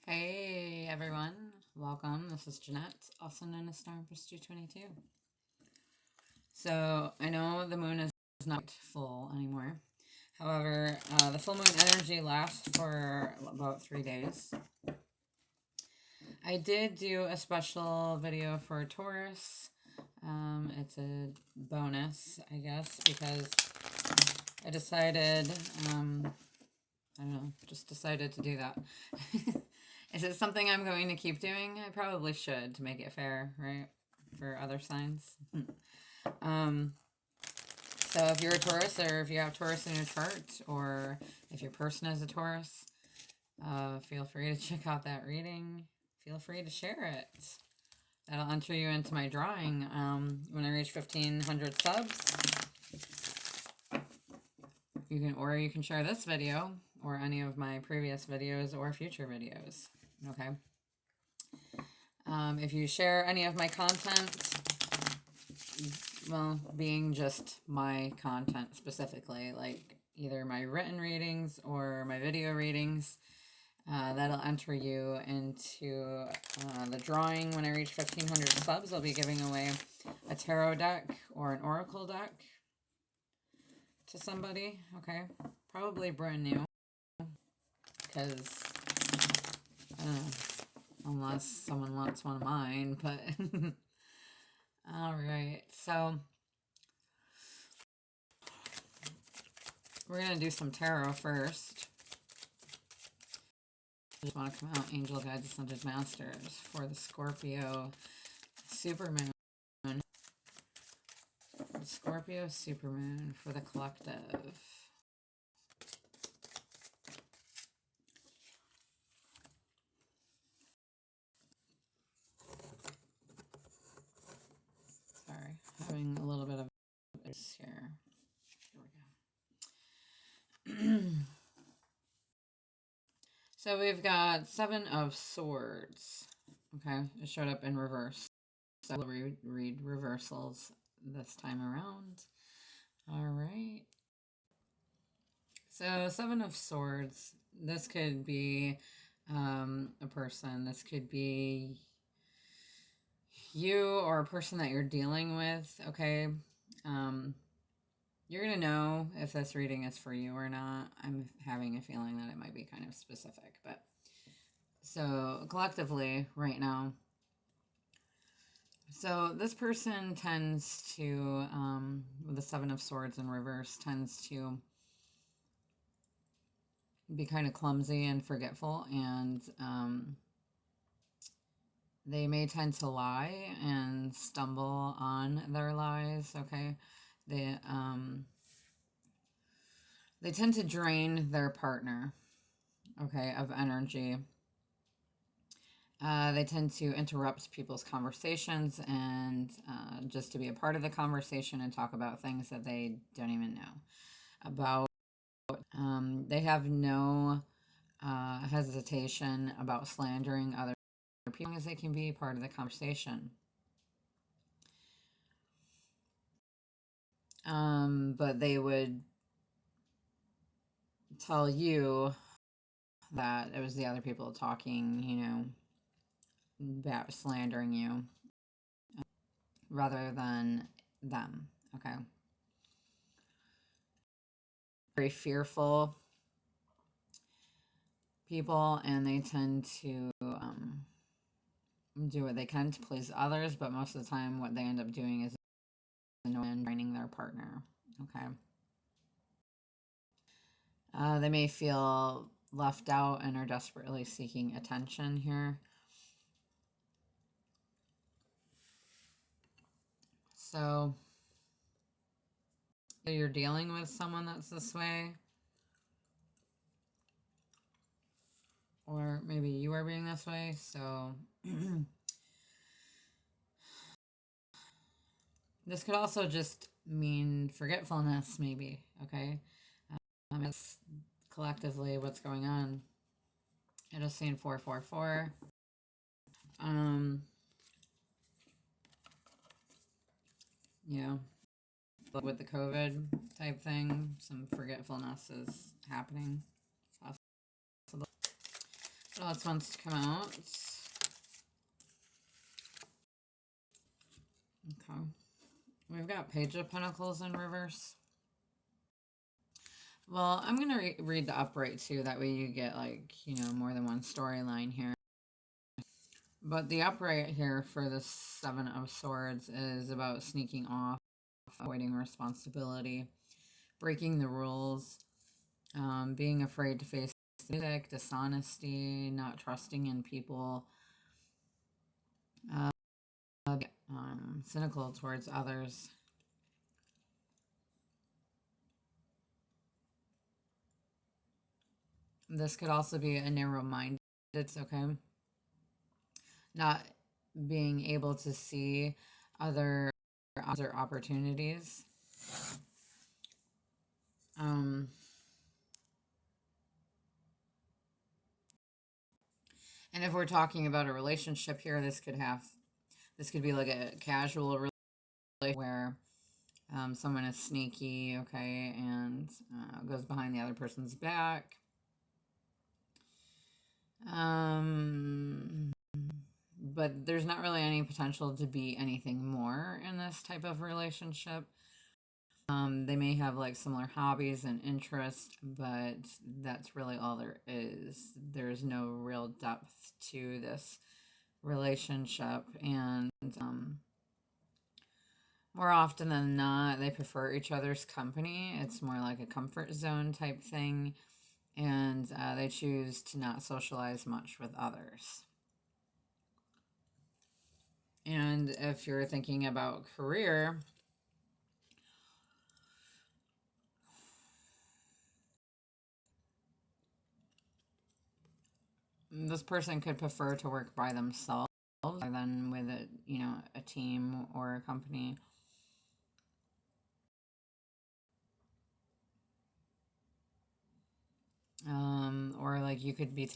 Hey everyone, welcome. This is Jeanette, also known as Starburst 222. So I know the moon is not full anymore. However, the full moon energy lasts for about 3 days. I did do a special video for Taurus. It's a bonus, I guess, because I decided, I don't know, just decided to do that. Is it something I'm going to keep doing? I probably should to make it fair, right? For other signs. So if you're a Taurus, or if you have Taurus in your chart, or if your person is a Taurus, feel free to check out that reading. Feel free to share it. That'll enter you into my drawing when I reach 1,500 subs. You can share this video or any of my previous videos or future videos. Okay. If you share any of my content, well, being just my content specifically, like either my written readings or my video readings, that'll enter you into the drawing when I reach 1,500 subs. I'll be giving away a tarot deck or an oracle deck to somebody. Okay, probably brand new, because I don't know, unless someone wants one of mine, but all right, so we're gonna do some tarot first. I just want to come out Angel Guides, Ascended Masters for the Scorpio Supermoon. Scorpio Supermoon for the collective. Sorry, having a little bit of this here. Here we go. So we've got 7 of Swords. Okay, it showed up in reverse. So we'll read reversals this time around. All right. So 7 of Swords. This could be a person. This could be you or a person that you're dealing with. Okay. You're going to know if this reading is for you or not. I'm having a feeling that it might be kind of specific, but so collectively right now. So this person tends to, with the 7 of Swords in reverse, tends to be kind of clumsy and forgetful, and they may tend to lie and stumble on their lies. Okay. They tend to drain their partner, okay, of energy. They tend to interrupt people's conversations and just to be a part of the conversation and talk about things that they don't even know about. They have no hesitation about slandering other people as they can be part of the conversation. But they would tell you that it was the other people talking, you know, about slandering you rather than them. Okay. Very fearful people, and they tend to do what they can to please others, but most of the time what they end up doing is annoying and draining their partner. Okay. They may feel left out and are desperately seeking attention here. So you're dealing with someone that's this way, or maybe you are being this way. So this could also just mean forgetfulness, maybe. Okay. It's collectively what's going on. I just seen 444. You know, with the COVID type thing, some forgetfulness is happening. But else wants to come out? Okay. We've got Page of Pentacles in reverse. Well, I'm going to read the upright too. That way you get, like, you know, more than one storyline here. But the upright here for the Seven of Swords is about sneaking off, avoiding responsibility, breaking the rules, being afraid to face music, dishonesty, not trusting in people, cynical towards others. This could also be a narrow-minded. It's okay. Not being able to see other opportunities. And if we're talking about a relationship here, this could be like a casual relationship where someone is sneaky, okay, and goes behind the other person's back. But there's not really any potential to be anything more in this type of relationship. They may have like similar hobbies and interests, but that's really all there is. There's no real depth to this relationship, and more often than not, they prefer each other's company. It's more like a comfort zone type thing, and they choose to not socialize much with others. And if you're thinking about career, this person could prefer to work by themselves rather than with a team or a company. Or like you could be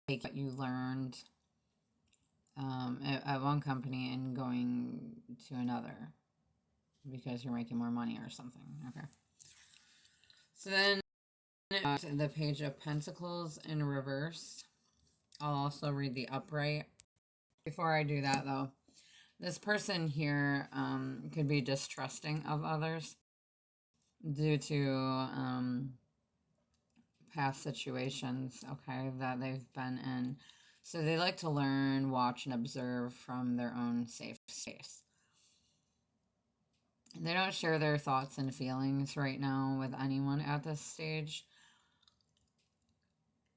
taking what you learned at one company and going to another because you're making more money or something. Okay. So then the Page of Pentacles in reverse. I'll also read the upright. Before I do that, though, this person here could be distrusting of others due to past situations, okay, that they've been in. So they like to learn, watch, and observe from their own safe space. They don't share their thoughts and feelings right now with anyone at this stage.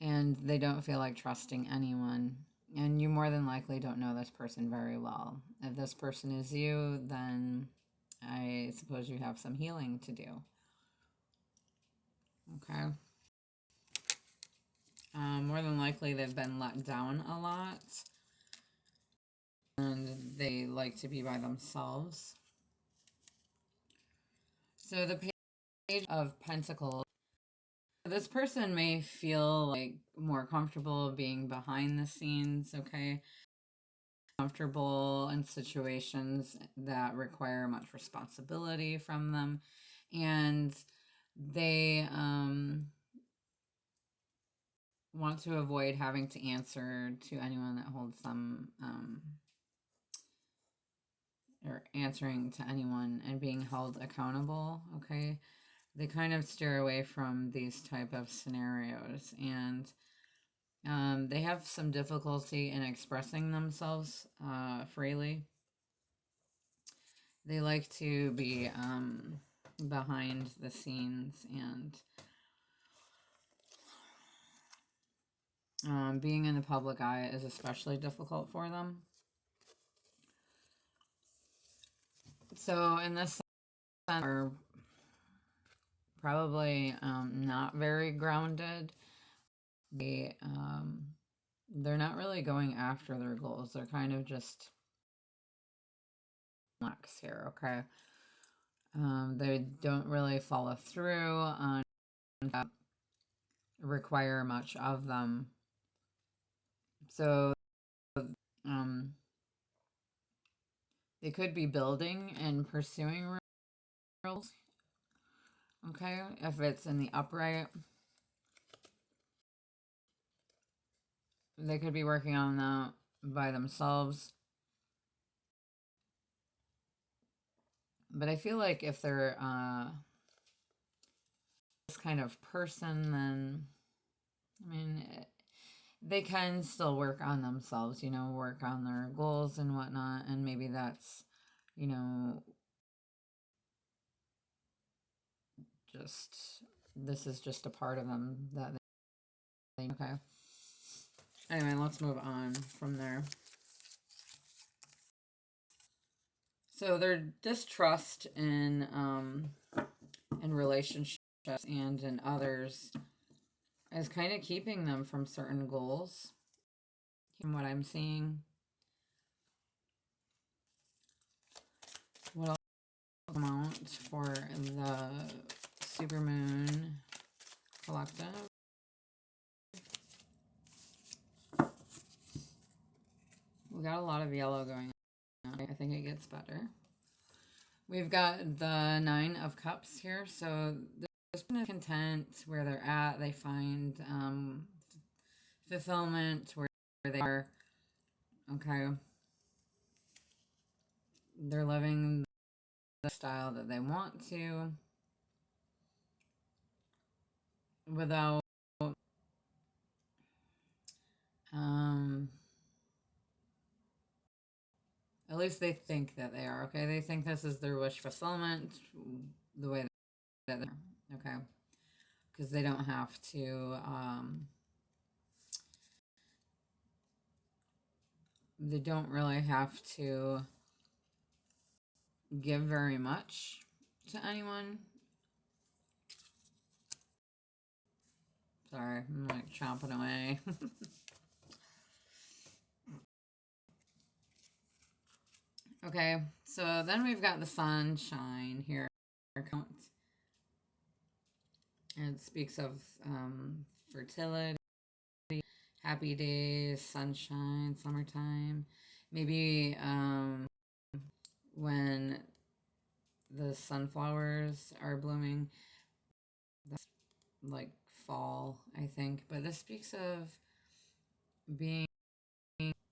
And they don't feel like trusting anyone. And you more than likely don't know this person very well. If this person is you, then I suppose you have some healing to do. Okay. More than likely they've been let down a lot. And they like to be by themselves. So the Page of Pentacles. This person may feel like more comfortable being behind the scenes, okay? Comfortable in situations that require much responsibility from them. And they want to avoid having to answer to anyone that holds them, or answering to anyone and being held accountable, okay? They kind of steer away from these type of scenarios, and they have some difficulty in expressing themselves freely. They like to be behind the scenes, and being in the public eye is especially difficult for them. So in this sense, they're probably not very grounded. They're not really going after their goals. They're kind of just lax here, okay? They don't really follow through on that require much of them. So they could be building and pursuing roles, okay, if it's in the upright. They could be working on that by themselves. But I feel like if they're this kind of person, then, I mean, they can still work on themselves, you know, work on their goals and whatnot. And maybe that's, you know, just, this is just a part of them that they, okay. Anyway, let's move on from there. So their distrust in relationships and in others is kind of keeping them from certain goals, from what I'm seeing. What else amount for the Supermoon Collective? We got a lot of yellow going on. I think it gets better. We've got the Nine of Cups here. So this person is content where they're at. They find fulfillment where they are. Okay. They're living the style that they want to without at least they think that they are. Okay, they think this is their wish fulfillment the way that they're. Okay, because they don't have to they don't really have to give very much to anyone. Sorry, I'm like chomping away. Okay, so then we've got the sunshine here. And it speaks of fertility, happy days, sunshine, summertime. Maybe when the sunflowers are blooming, that's like fall, I think. But this speaks of being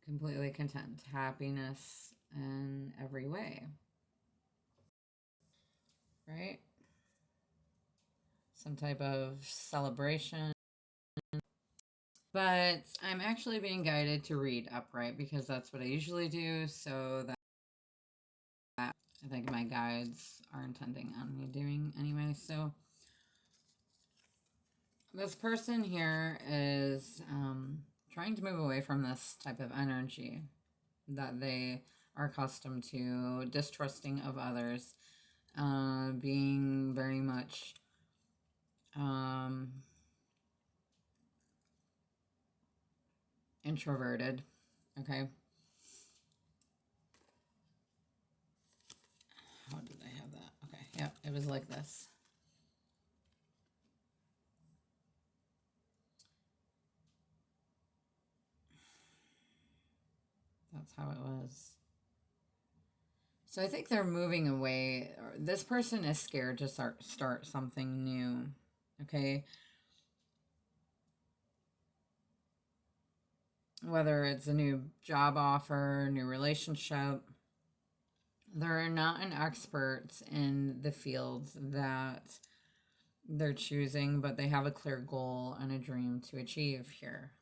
completely content, happiness in every way, right? Some type of celebration. But I'm actually being guided to read upright because that's what I usually do. So that I think my guides are intending on me doing anyway. So this person here is trying to move away from this type of energy that they are accustomed to, distrusting of others, being very much introverted. Okay. How did I have that? Okay. Yep. It was like this. That's how it was. So I think they're moving away. This person is scared to start something new. Okay. Whether it's a new job offer, new relationship, they're not an expert in the fields that they're choosing, but they have a clear goal and a dream to achieve here.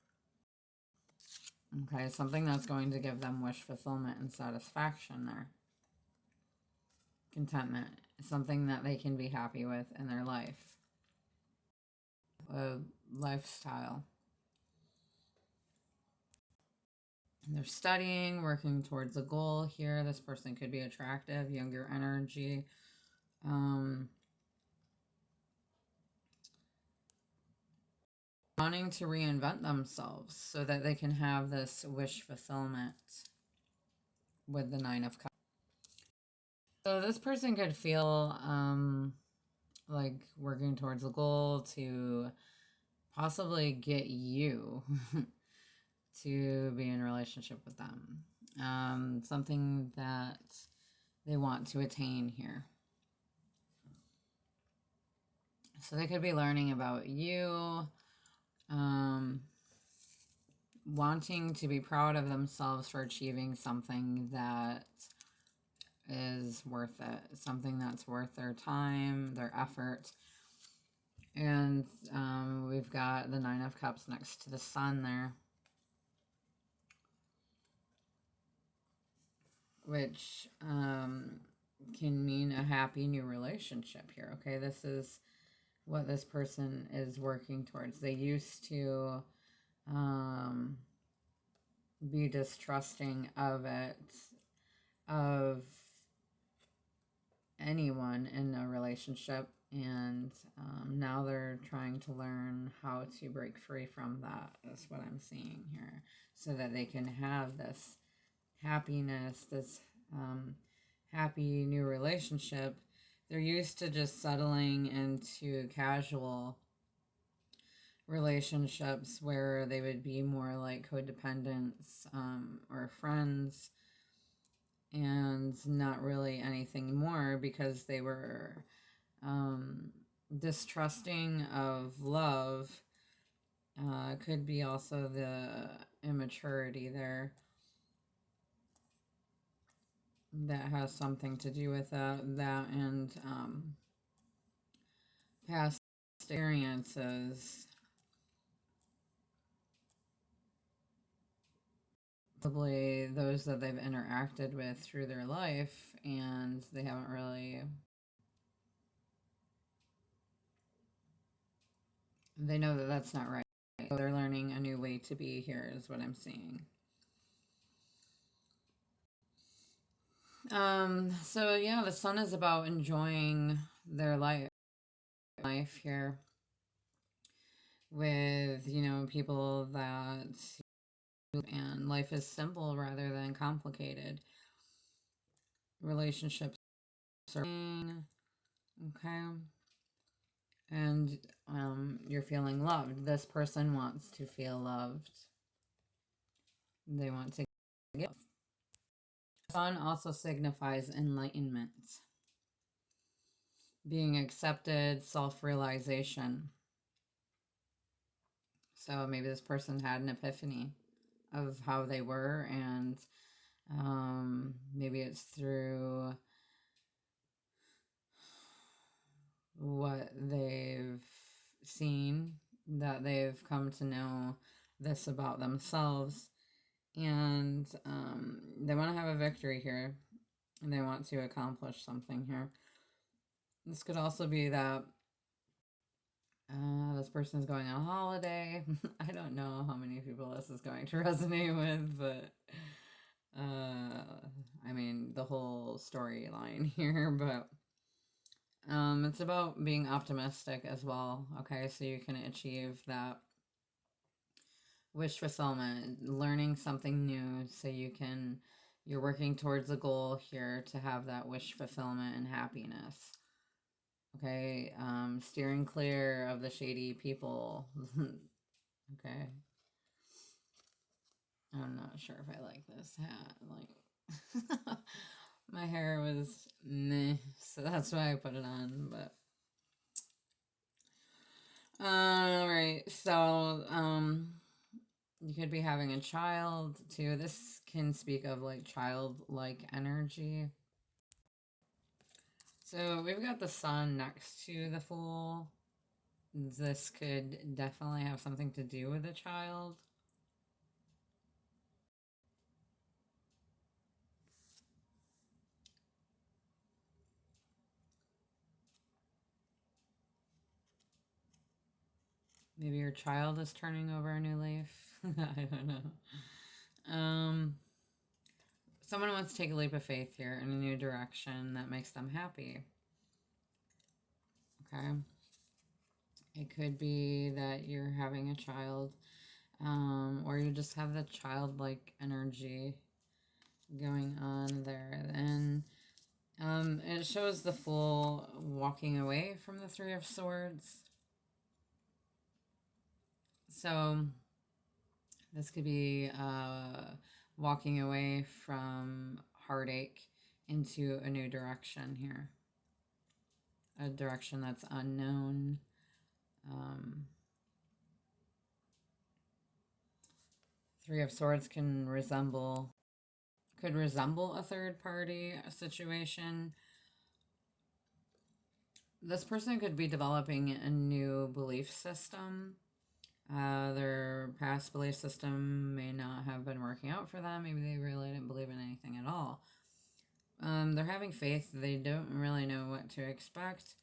Okay, something that's going to give them wish fulfillment and satisfaction there. Contentment, something that they can be happy with in their life. A lifestyle. And they're studying, working towards a goal here. This person could be attractive, younger energy. Wanting to reinvent themselves so that they can have this wish fulfillment with the Nine of Cups. So this person could feel like working towards a goal to possibly get you to be in a relationship with them. Something that they want to attain here. So they could be learning about you, wanting to be proud of themselves for achieving something that is worth it, something that's worth their time, their effort. And we've got the Nine of Cups next to the Sun there, which can mean a happy new relationship here. Okay, this is what this person is working towards. They used to be distrusting of it, of anyone in a relationship, and now they're trying to learn how to break free from that. That's what I'm seeing here, so that they can have this happiness, this happy new relationship. They're used to just settling into casual relationships where they would be more like codependents or friends, and not really anything more, because they were distrusting of love. Could be also the immaturity there that has something to do with that and past experiences, probably those that they've interacted with through their life, and they haven't really, they know that that's not right. So they're learning a new way to be here is what I'm seeing. So yeah, the Sun is about enjoying their life here with, you know, people that, and life is simple rather than complicated. Relationships are okay, and you're feeling loved. This person wants to feel loved. They want to give. Sun also signifies enlightenment, being accepted, self-realization. So maybe this person had an epiphany of how they were, and maybe it's through what they've seen that they've come to know this about themselves, and they want to have a victory here, and they want to accomplish something here. This could also be that this person is going on a holiday. I don't know how many people this is going to resonate with, but I mean the whole storyline here, but it's about being optimistic as well. Okay, so you can achieve that wish fulfillment, learning something new, so you're working towards a goal here to have that wish fulfillment and happiness. Okay, steering clear of the shady people. Okay, I'm not sure if I like this hat. Like, my hair was meh, so that's why I put it on. But all right, so you could be having a child too. This can speak of like childlike energy. So we've got the Sun next to the Fool. This could definitely have something to do with a child. Maybe your child is turning over a new leaf. I don't know. Someone wants to take a leap of faith here in a new direction that makes them happy. Okay. It could be that you're having a child, or you just have the childlike energy going on there. And it shows the Fool walking away from the Three of Swords. So this could be walking away from heartache into a new direction here. A direction that's unknown. Three of Swords could resemble a third party situation. This person could be developing a new belief system. Their past belief system may not have been working out for them. Maybe they really didn't believe in anything at all. They're having faith. They don't really know what to expect.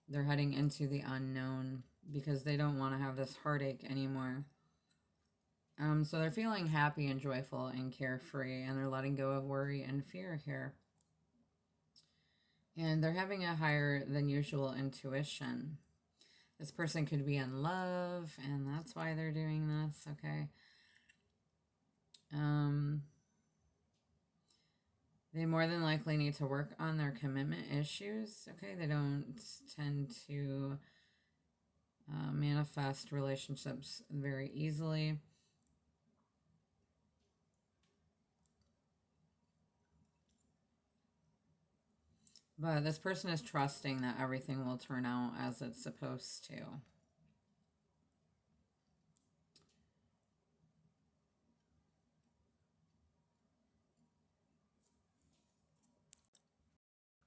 They're heading into the unknown because they don't want to have this heartache anymore. So they're feeling happy and joyful and carefree, and they're letting go of worry and fear here. And they're having a higher than usual intuition. This person could be in love, and that's why they're doing this, okay? They more than likely need to work on their commitment issues, okay? They don't tend to manifest relationships very easily. But this person is trusting that everything will turn out as it's supposed to.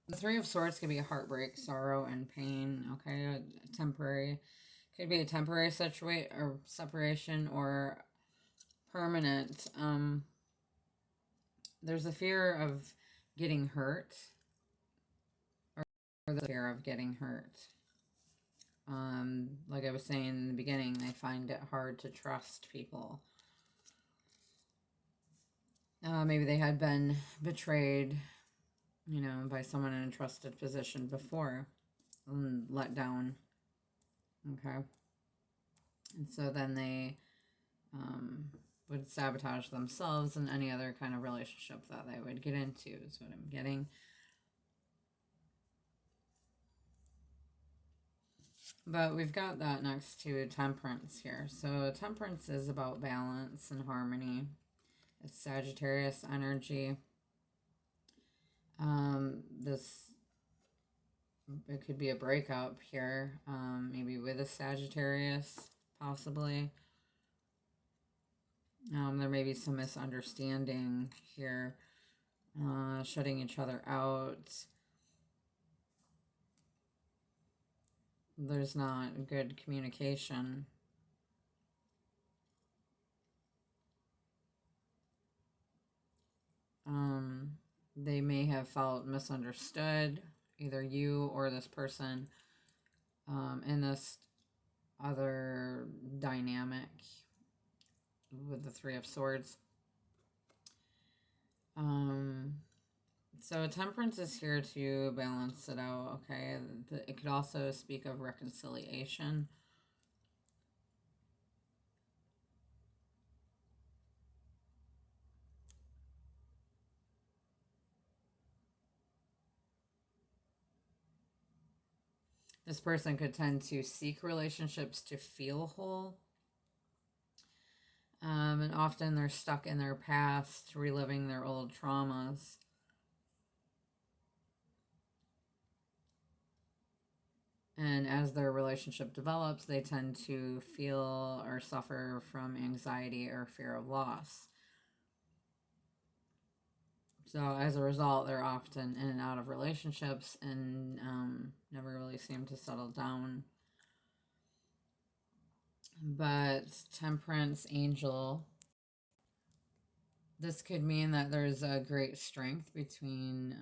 The Three of Swords could be a heartbreak, sorrow, and pain, okay? Temporary. Could be a temporary situation or separation or permanent. There's a fear of getting hurt. Or the fear of getting hurt. Like I was saying in the beginning, they find it hard to trust people. Maybe they had been betrayed, you know, by someone in a trusted position before and let down. Okay. And so then they would sabotage themselves and any other kind of relationship that they would get into, is what I'm getting. But we've got that next to Temperance here. So Temperance is about balance and harmony. It's Sagittarius energy. It could be a breakup here, maybe with a Sagittarius, possibly. There may be some misunderstanding here, shutting each other out. There's not good communication. They may have felt misunderstood, either you or this person, in this other dynamic with the Three of Swords. So Temperance is here to balance it out, okay? It could also speak of reconciliation. This person could tend to seek relationships to feel whole. And often they're stuck in their past, reliving their old traumas. And as their relationship develops, they tend to feel or suffer from anxiety or fear of loss. So as a result, they're often in and out of relationships and never really seem to settle down. But Temperance Angel, this could mean that there's a great strength between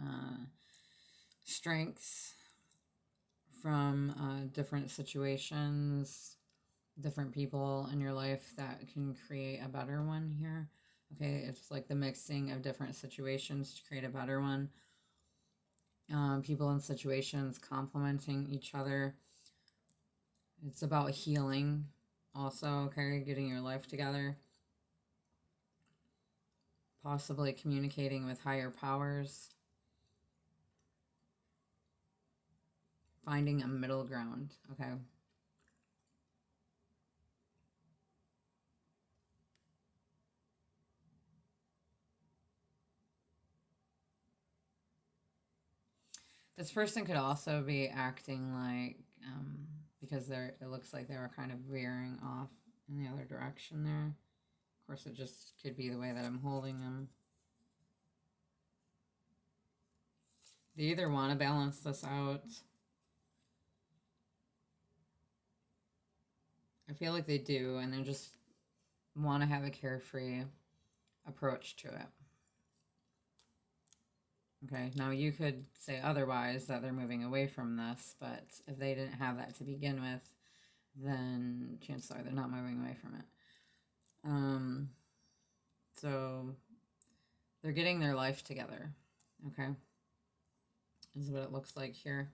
strengths from different situations, different people in your life that can create a better one here. Okay, it's like the mixing of different situations to create a better one. People and situations complementing each other. It's about healing also, okay, getting your life together. Possibly communicating with higher powers. Finding a middle ground, okay. This person could also be acting like, because it looks like they were kind of veering off in the other direction there. Of course, it just could be the way that I'm holding them. They either want to balance this out. I feel like they do, and they just want to have a carefree approach to it. Okay, now you could say otherwise, that they're moving away from this, but if they didn't have that to begin with, then chances are they're not moving away from it. So they're getting their life together, okay? This is what it looks like here.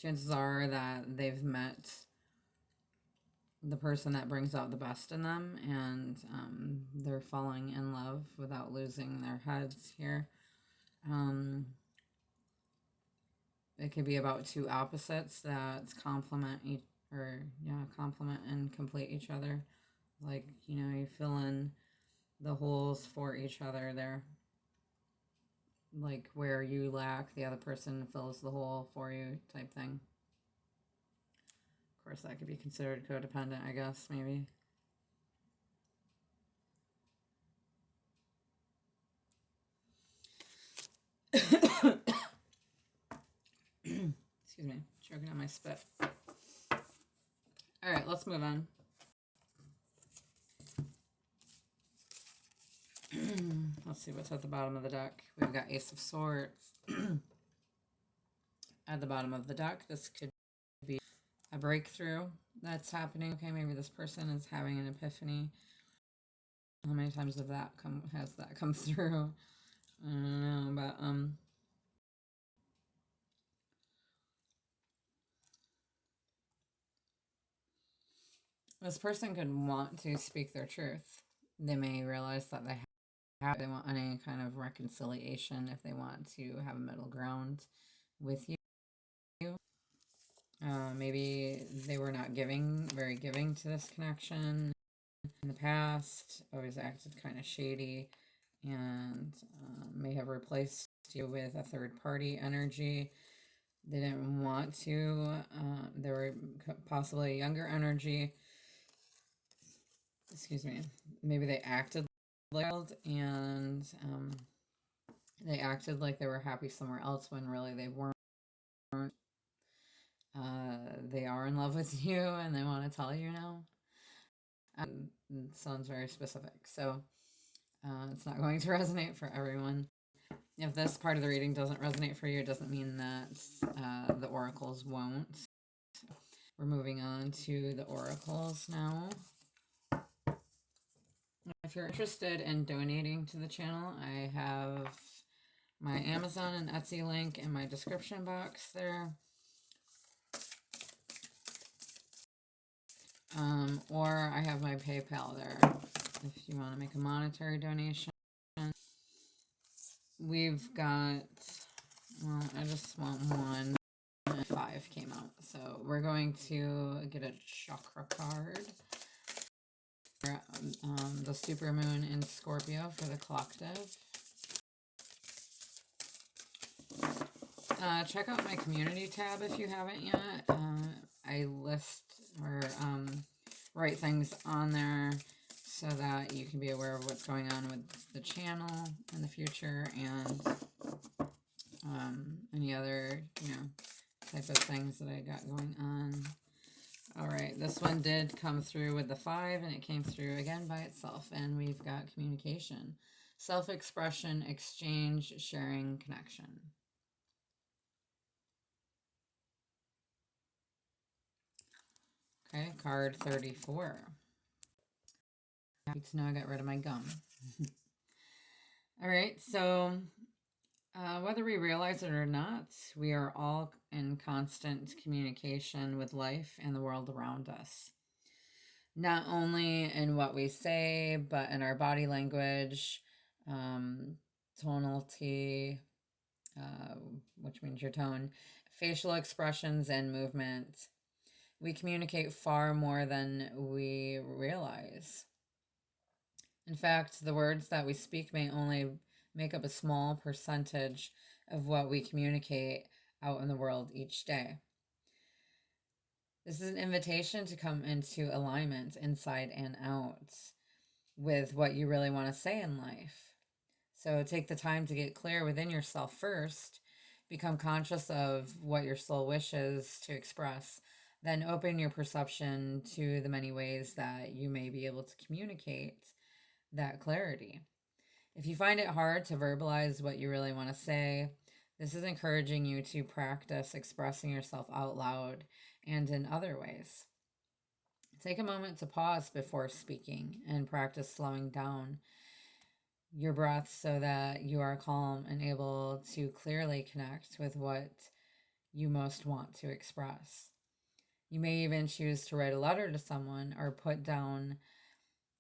Chances are that they've met the person that brings out the best in them, and they're falling in love without losing their heads here. It could be about two opposites that complement complement and complete each other. Like, you know, you fill in the holes for each other there. Like where you lack, the other person fills the hole for you, type thing. Of course, that could be considered codependent, I guess, maybe. Excuse me, choking on my spit. All right, let's move on. Let's see what's at the bottom of the deck. We've got Ace of Swords. At the bottom of the deck, this could be a breakthrough that's happening. Okay, maybe this person is having an epiphany. How many times has that come through? I don't know, but this person could want to speak their truth. They may realize that they want any kind of reconciliation, if they want to have a middle ground with you. Maybe they were not very giving to this connection in the past, always acted kind of shady, and may have replaced you with a third party energy. They didn't want to. They were possibly a younger energy. Excuse me. Maybe they acted like, and they acted like they were happy somewhere else when really they weren't. They are in love with you, and they want to tell you now. It sounds very specific, so it's not going to resonate for everyone. If this part of the reading doesn't resonate for you, it doesn't mean that the oracles won't. We're moving on to the oracles now. If you're interested in donating to the channel, I have my Amazon and Etsy link in my description box there. Or I have my PayPal there if you want to make a monetary donation. We've got, well, I just want one, and 5 came out. So we're going to get a chakra card. The supermoon in Scorpio for the collective. Check out my community tab if you haven't yet. I list or write things on there so that you can be aware of what's going on with the channel in the future, and any other, type of things that I got going on. All right, this one did come through with the 5, and it came through again by itself, and we've got communication, self-expression, exchange, sharing, connection. Okay, card 34. Happy to know I got rid of my gum. All right, so whether we realize it or not, we are all in constant communication with life and the world around us. Not only in what we say, but in our body language, tonality, which means your tone, facial expressions, and movement. We communicate far more than we realize. In fact, the words that we speak may only make up a small percentage of what we communicate out in the world each day. This is an invitation to come into alignment inside and out with what you really want to say in life. So take the time to get clear within yourself first. Become conscious of what your soul wishes to express. Then open your perception to the many ways that you may be able to communicate that clarity. If you find it hard to verbalize what you really want to say, this is encouraging you to practice expressing yourself out loud and in other ways. Take a moment to pause before speaking and practice slowing down your breath so that you are calm and able to clearly connect with what you most want to express. You may even choose to write a letter to someone or put down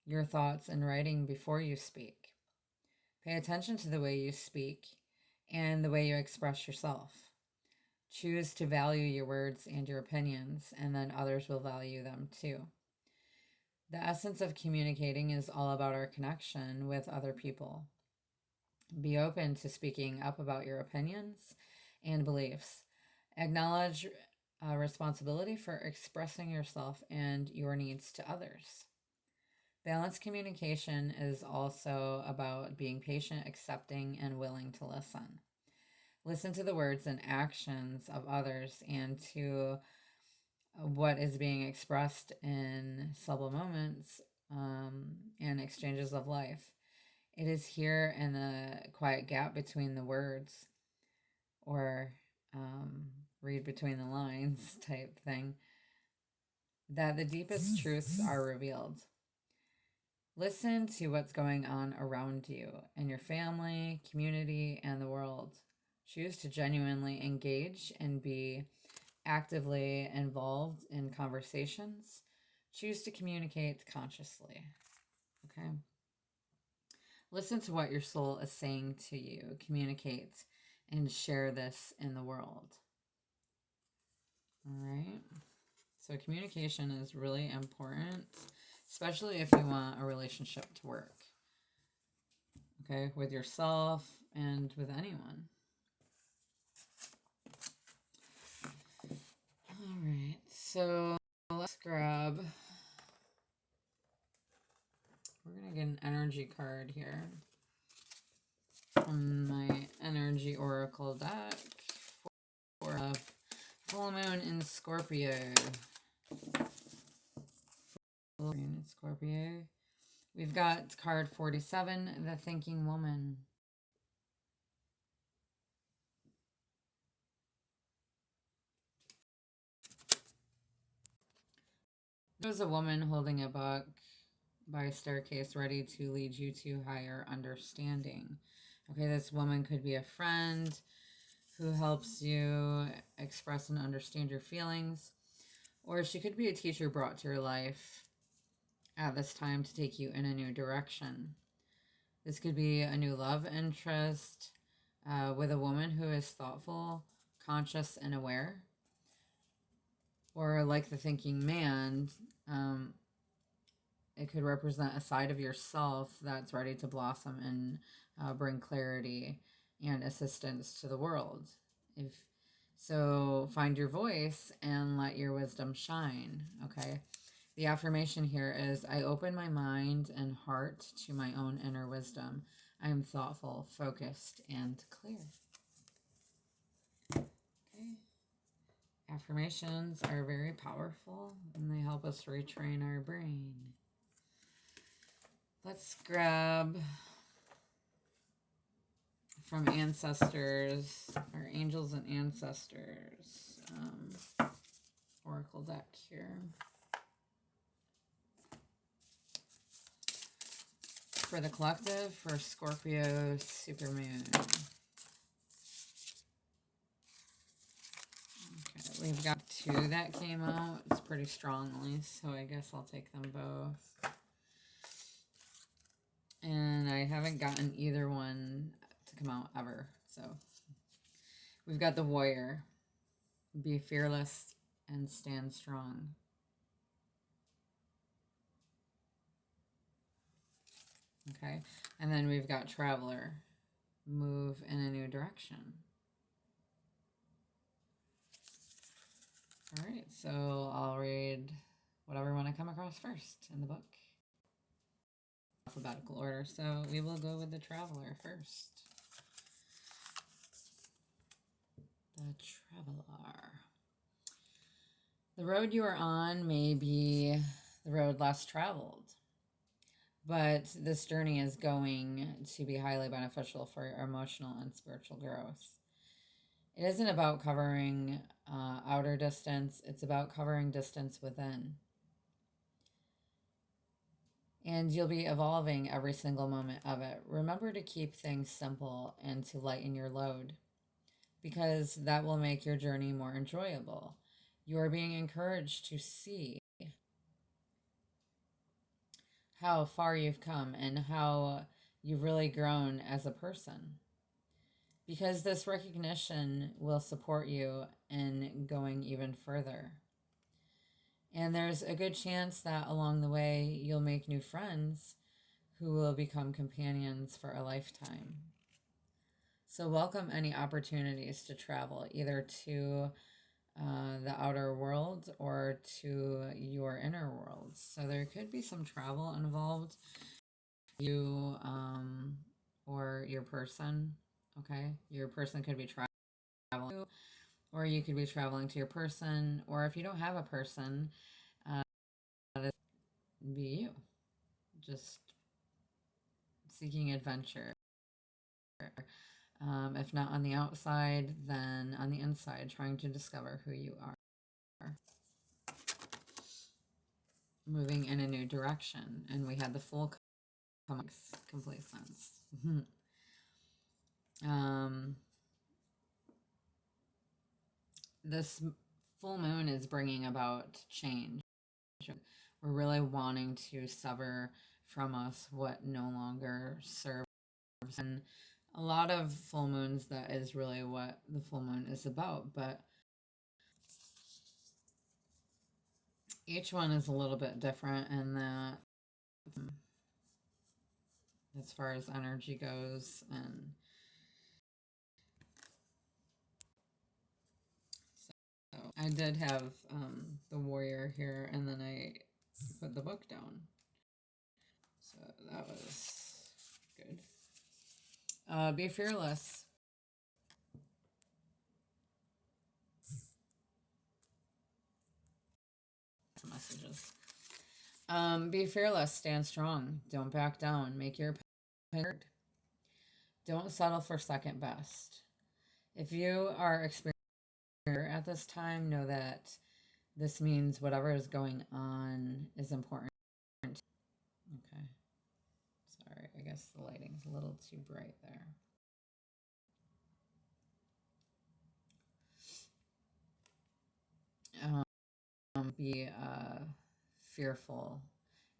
your thoughts in writing before you speak. Pay attention to the way you speak and the way you express yourself. Choose to value your words and your opinions, and then others will value them too. The essence of communicating is all about our connection with other people. Be open to speaking up about your opinions and beliefs. Acknowledge responsibility for expressing yourself and your needs to others. Balanced communication is also about being patient, accepting, and willing to listen. Listen to the words and actions of others and to what is being expressed in subtle moments and exchanges of life. It is here in the quiet gap between the words, or read between the lines type thing, that the deepest truths are revealed. Listen to what's going on around you in your family, community, and the world. Choose to genuinely engage and be actively involved in conversations. Choose to communicate consciously. Okay? Listen to what your soul is saying to you. Communicate and share this in the world. All right? So communication is really important, especially if you want a relationship to work. Okay? With yourself and with anyone. All right. So let's grab... We're going to get an energy card here from my energy oracle deck for a full moon in Scorpio. Full moon in Scorpio. We've got card 47, the Thinking Woman. There's a woman holding a book by a staircase ready to lead you to higher understanding. Okay, this woman could be a friend who helps you express and understand your feelings, or she could be a teacher brought to your life at this time to take you in a new direction. This could be a new love interest with a woman who is thoughtful, conscious, and aware. Or like the thinking man, it could represent a side of yourself that's ready to blossom and bring clarity and assistance to the world. If so, find your voice and let your wisdom shine. Okay. The affirmation here is, I open my mind and heart to my own inner wisdom. I am thoughtful, focused, and clear. Okay. Affirmations are very powerful and they help us retrain our brain. Let's grab from ancestors, our angels and ancestors, oracle deck here. For the collective, for Scorpio supermoon. Okay, we've got two that came out. It's pretty strongly, so I guess I'll take them both. And I haven't gotten either one to come out ever. So we've got the warrior. Be fearless and stand strong. Okay. And then we've got traveler. Move in a new direction. All right, so I'll read whatever one I come across first in the book. Alphabetical order, so we will go with the Traveler first. The Traveler. The road you are on may be the road less traveled, but this journey is going to be highly beneficial for your emotional and spiritual growth. It isn't about covering outer distance, it's about covering distance within. And you'll be evolving every single moment of it. Remember to keep things simple and to lighten your load, because that will make your journey more enjoyable. You are being encouraged to see how far you've come and how you've really grown as a person, because this recognition will support you in going even further. And there's a good chance that along the way you'll make new friends who will become companions for a lifetime. So welcome any opportunities to travel, either to the outer world or to your inner world. So there could be some travel involved, you or your person. Okay, your person could be traveling, or you could be traveling to your person, or if you don't have a person, this would be you, just seeking adventure. If not on the outside, then on the inside, trying to discover who you are. Moving in a new direction. And we had the full complete sense. This full moon is bringing about change. We're really wanting to sever from us what no longer serves. And a lot of full moons, that is really what the full moon is about. But each one is a little bit different in that, as far as energy goes. And so I did have the Warrior here, and then I put the book down. So that was good. Be fearless. Messages. Be fearless, stand strong, don't back down, make your opinion heard. Don't settle for second best. If you are experiencing at this time, know that this means whatever is going on is important. Okay. Sorry, I guess the lighting's a little too bright there. Be fearful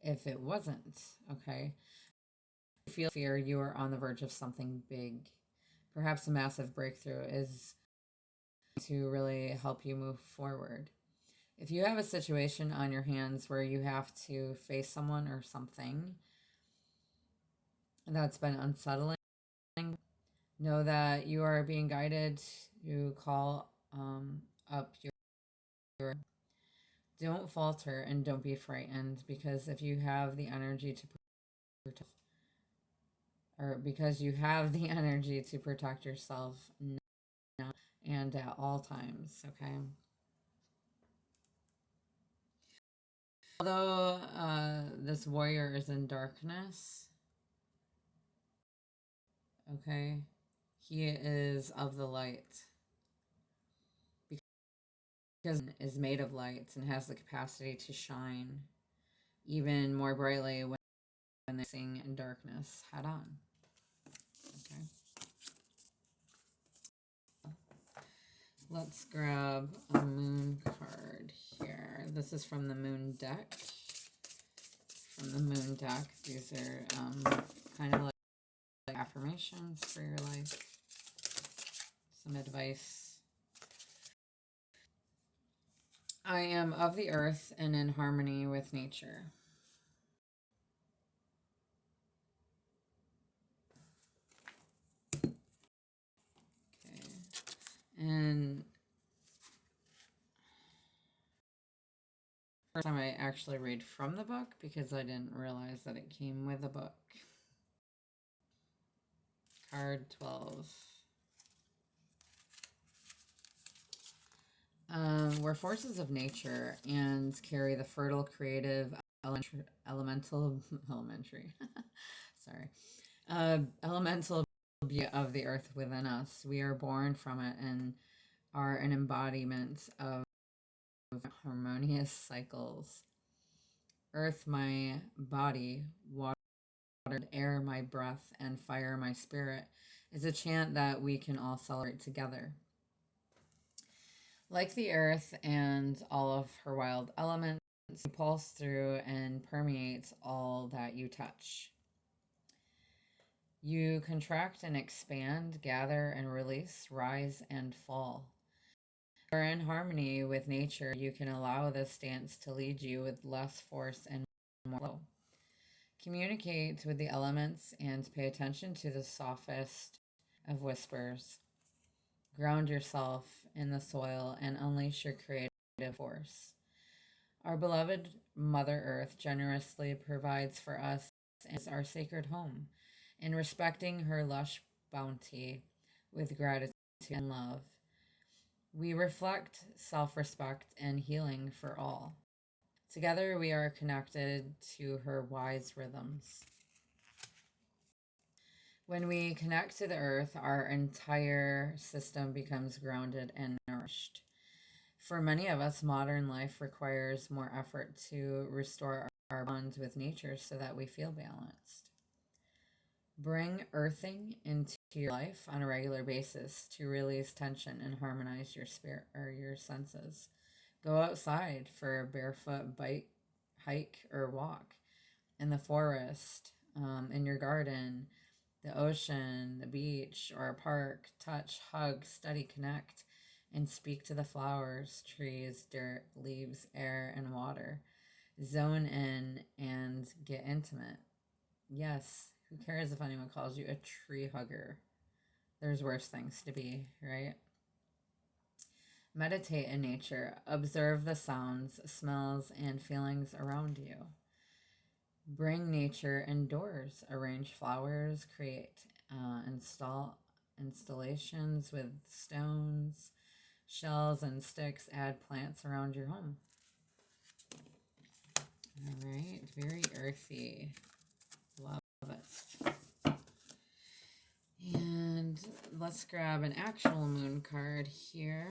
if it wasn't, okay? If you feel fear, you are on the verge of something big. Perhaps a massive breakthrough is to really help you move forward. If you have a situation on your hands where you have to face someone or something that's been unsettling, know that you are being guided. You call up your don't falter and don't be frightened, because if you have the energy to protect, or because you have the energy to protect yourself now and at all times, okay? Although this warrior is in darkness, okay, he is of the light, because he is made of light and has the capacity to shine even more brightly when they're seeing in darkness head on. Okay. Let's grab a moon card here. This is from the moon deck. From the moon deck, these are kind of like affirmations for your life, some advice. I am of the earth and in harmony with nature. Okay. And first time I actually read from the book because I didn't realize that it came with a book. Card 12. We're forces of nature and carry the fertile, creative, elemental beauty of the earth within us. We are born from it and are an embodiment of harmonious cycles. Earth, my body; water, air, my breath; and fire, my spirit, is a chant that we can all celebrate together. Like the earth and all of her wild elements, you pulse through and permeate all that you touch. You contract and expand, gather and release, rise and fall. You are in harmony with nature. You can allow this dance to lead you with less force and more flow. Communicate with the elements and pay attention to the softest of whispers. Ground yourself in the soil and unleash your creative force. Our beloved Mother Earth generously provides for us as our sacred home. In respecting her lush bounty with gratitude and love, we reflect self-respect and healing for all. Together we are connected to her wise rhythms. When we connect to the earth, our entire system becomes grounded and nourished. For many of us, modern life requires more effort to restore our bonds with nature so that we feel balanced. Bring earthing into your life on a regular basis to release tension and harmonize your spirit or your senses. Go outside for a barefoot bike, hike, or walk in the forest, in your garden, the ocean, the beach, or a park. Touch, hug, study, connect, and speak to the flowers, trees, dirt, leaves, air, and water. Zone in and get intimate. Yes, who cares if anyone calls you a tree hugger? There's worse things to be, right? Meditate in nature. Observe the sounds, smells, and feelings around you. Bring nature indoors. Arrange flowers. Create installations with stones, shells, and sticks. Add plants around your home. All right, very earthy. Love it. And let's grab an actual moon card here.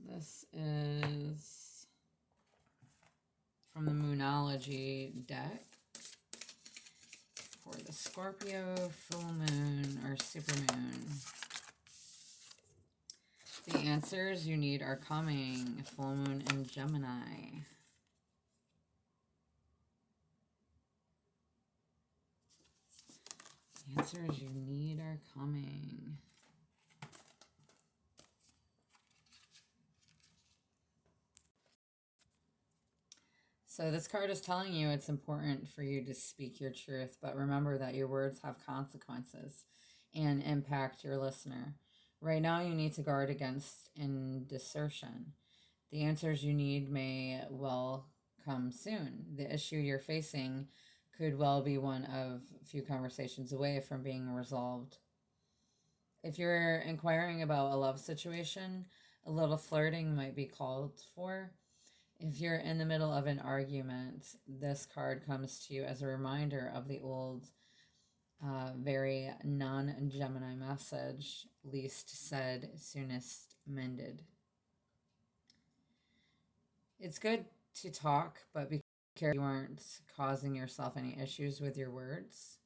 This is from the Moonology deck for the Scorpio, full moon, or supermoon. The answers you need are coming. Full moon in Gemini. The answers you need are coming. So this card is telling you it's important for you to speak your truth, but remember that your words have consequences and impact your listener. Right now you need to guard against indiscretion. The answers you need may well come soon. The issue you're facing could well be one of a few conversations away from being resolved. If you're inquiring about a love situation, a little flirting might be called for. If you're in the middle of an argument, this card comes to you as a reminder of the old, very non-Gemini message, least said, soonest mended. It's good to talk, but be careful you aren't causing yourself any issues with your words.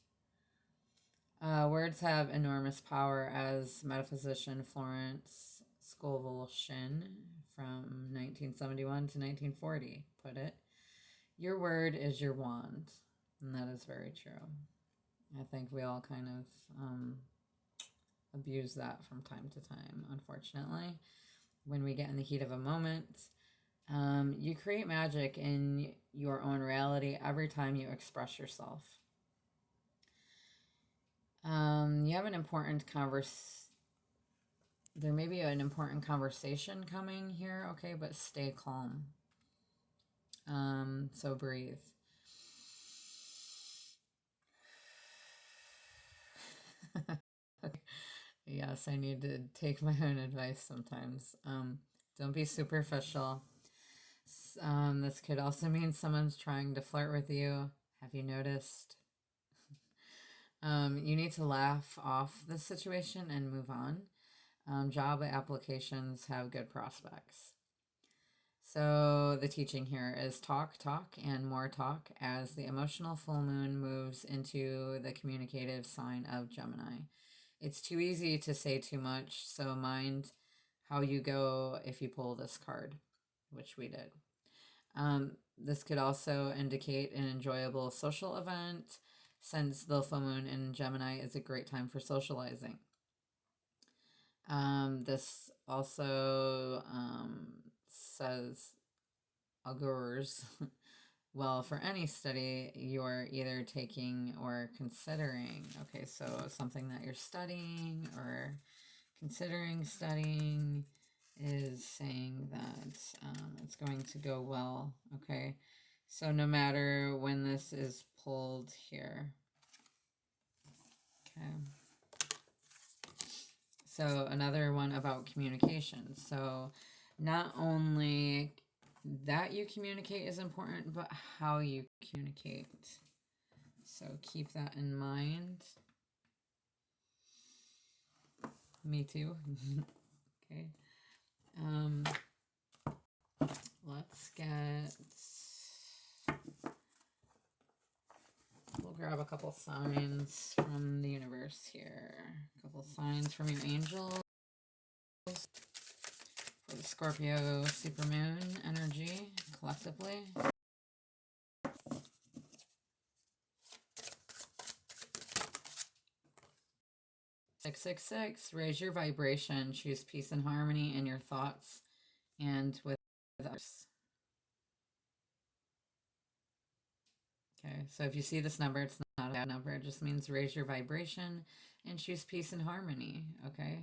Words have enormous power, as metaphysician Florence Scovel Shinn from 1971 to 1940 put it. Your word is your wand. And that is very true. I think we all kind of abuse that from time to time, unfortunately. When we get in the heat of a moment, you create magic in your own reality every time you express yourself. You have an important there may be an important conversation coming here, okay, but stay calm. So breathe. Yes, I need to take my own advice sometimes. Don't be superficial. This could also mean someone's trying to flirt with you. Have you noticed? You need to laugh off the situation and move on. Job applications have good prospects. So the teaching here is talk, and more talk as the emotional full moon moves into the communicative sign of Gemini. It's too easy to say too much, so mind how you go if you pull this card, which we did. This could also indicate an enjoyable social event, since the full moon in Gemini is a great time for socializing. This also says augurs well for any study you're either taking or considering. Okay, so something that you're studying or considering studying is saying that it's going to go well. Okay, so no matter when this is pulled here. Okay. So another one about communication. So not only that you communicate is important, but how you communicate. So keep that in mind. Me too. Okay. Let's get, we'll grab a couple signs from the universe here. A couple signs from your angels for the Scorpio supermoon energy collectively. 666, raise your vibration, choose peace and harmony in your thoughts and with others. Okay, so if you see this number, it's not a bad number. It just means raise your vibration and choose peace and harmony, okay?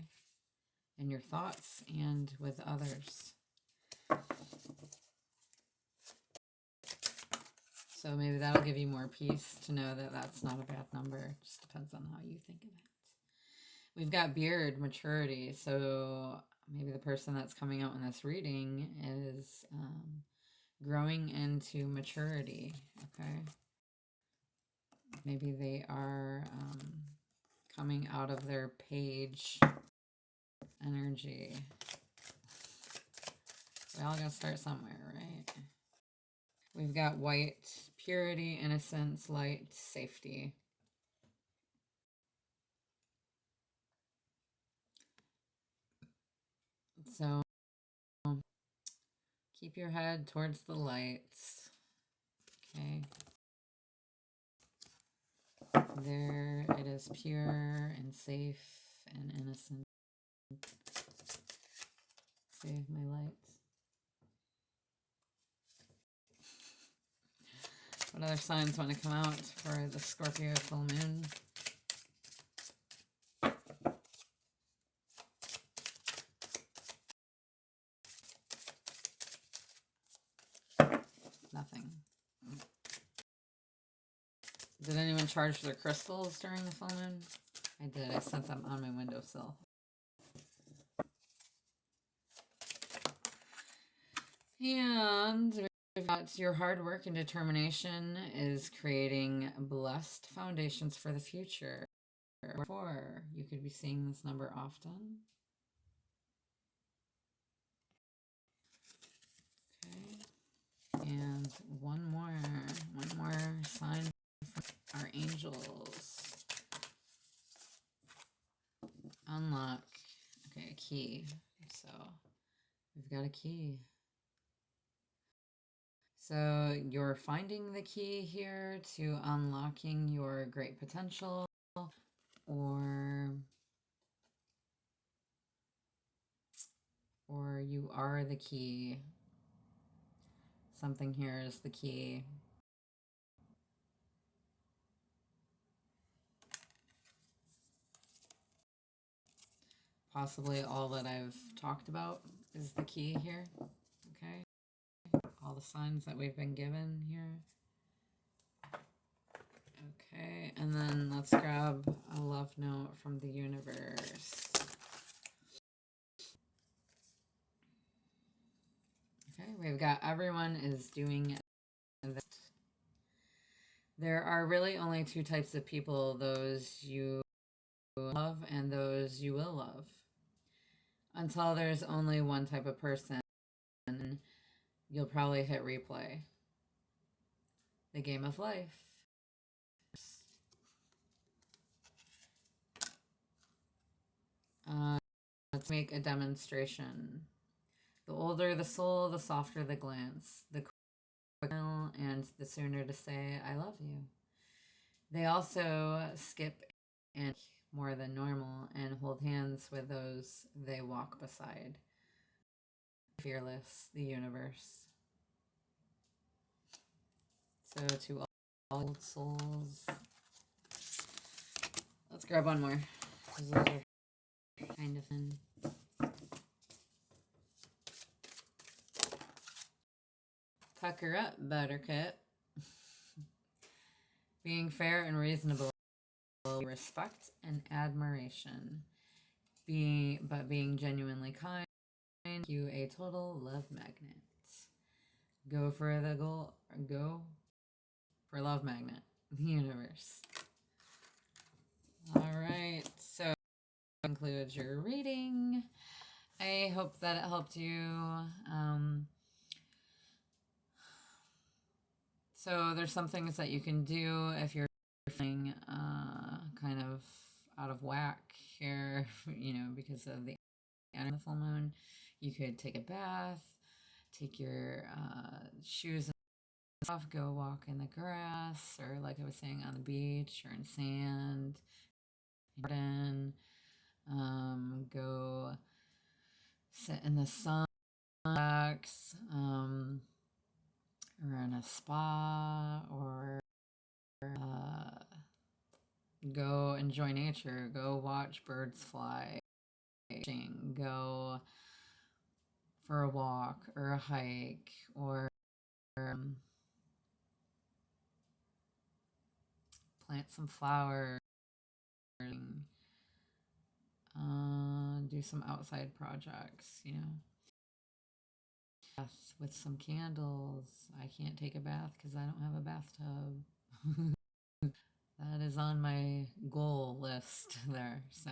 In your thoughts and with others. So maybe that'll give you more peace to know that that's not a bad number. It just depends on how you think of it. We've got beard, maturity. So maybe the person that's coming out in this reading is growing into maturity, okay? Maybe they are coming out of their page energy. We all gotta start somewhere, right? We've got white, purity, innocence, light, safety. So keep your head towards the lights. Okay. There it is, pure and safe and innocent. Save my lights. What other signs want to come out for the Scorpio full moon? Nothing. Did anyone charge their crystals during the full moon? I did. I set them on my windowsill. And we've got your hard work and determination is creating blessed foundations for the future. Or you could be seeing this number often. Okay. And one more sign from our angels. Unlock. Okay, a key. So we've got a key. So you're finding the key here to unlocking your great potential, or you are the key. Something here is the key. Possibly all that I've talked about is the key here. Okay. all the signs that we've been given here. Okay, and then let's grab a love note from the universe. Okay, we've got everyone is doing this. There are really only two types of people, those you love and those you will love. Until there's only one type of person, you'll probably hit replay. The game of life. Let's make a demonstration. The older the soul, the softer the glance, the quicker and the sooner to say, I love you. They also skip and more than normal and hold hands with those they walk beside. Fearless, the universe. So to all old souls, let's grab one more. Those are kind of fun. Pucker up, buttercup. Being fair and reasonable, respect and admiration. Being genuinely kind, you a total love magnet. Go for the goal. Go for love magnet. The universe. All right, so that concludes your reading. I hope that it helped you. So there's some things that you can do if you're feeling kind of out of whack here, you know, because of the full moon. You could take a bath, take your shoes off, go walk in the grass, or like I was saying, on the beach or in sand, garden. Go sit in the sun, relax, or in a spa, or go enjoy nature, go watch birds fly, go for a walk or a hike, or plant some flowers, do some outside projects, you know. Bath with some candles. I can't take a bath because I don't have a bathtub. That is on my goal list there, so